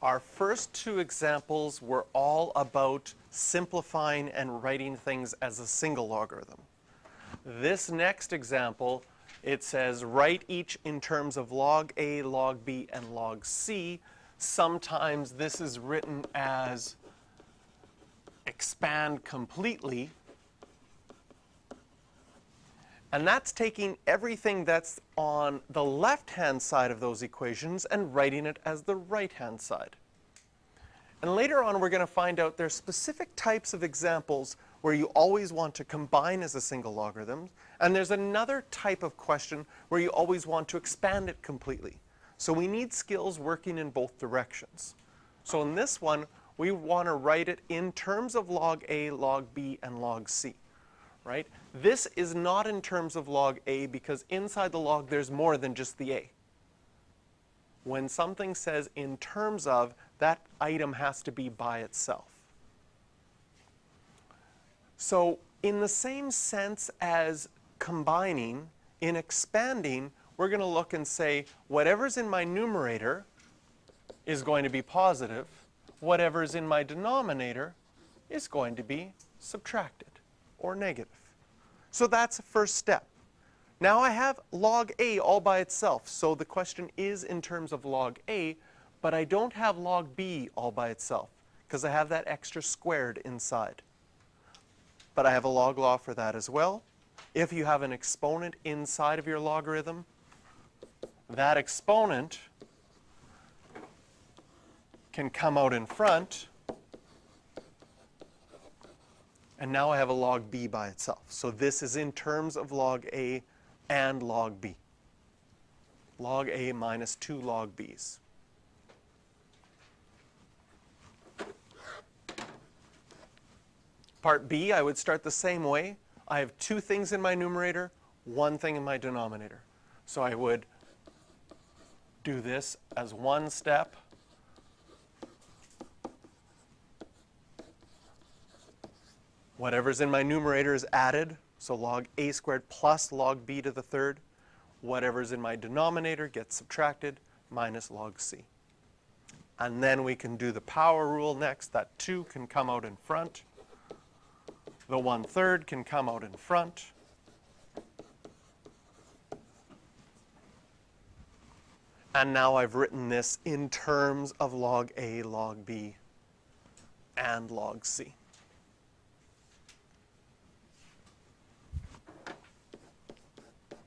Our first two examples were all about simplifying and writing things as a single logarithm. This next example, it says write each in terms of log A, log B, and log C. Sometimes this is written as expand completely. And that's taking everything that's on the left-hand side of those equations and writing it as the right-hand side. And later on, we're going to find out there's specific types of examples where you always want to combine as a single logarithm. And there's another type of question where you always want to expand it completely. So we need skills working in both directions. So in this one, we want to write it in terms of log A, log B, and log C. Right? This is not in terms of log A because inside the log there's more than just the A. When something says in terms of, that item has to be by itself. So in the same sense as combining, in expanding, we're going to look and say whatever's in my numerator is going to be positive, whatever's in my denominator is going to be subtracted or negative. So that's the first step. Now I have log A all by itself, so the question is in terms of log A, but I don't have log B all by itself because I have that extra squared inside. But I have a log law for that as well. If you have an exponent inside of your logarithm, that exponent can come out in front. And now I have a log B by itself. So this is in terms of log A and log B. Log A minus 2 log B's. Part B, I would start the same way. I have two things in my numerator, one thing in my denominator. So I would do this as one step. Whatever's in my numerator is added, so log A squared plus log B to the third. Whatever's in my denominator gets subtracted, minus log C. And then we can do the power rule next. That 2 can come out in front. The 1/3 can come out in front. And now I've written this in terms of log A, log B, and log C.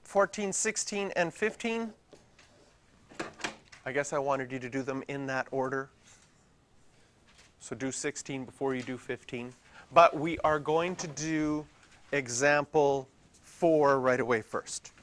(14, 16, and 15). I guess I wanted you to do them in that order. So do 16 before you do 15. But we are going to do example 4 right away first.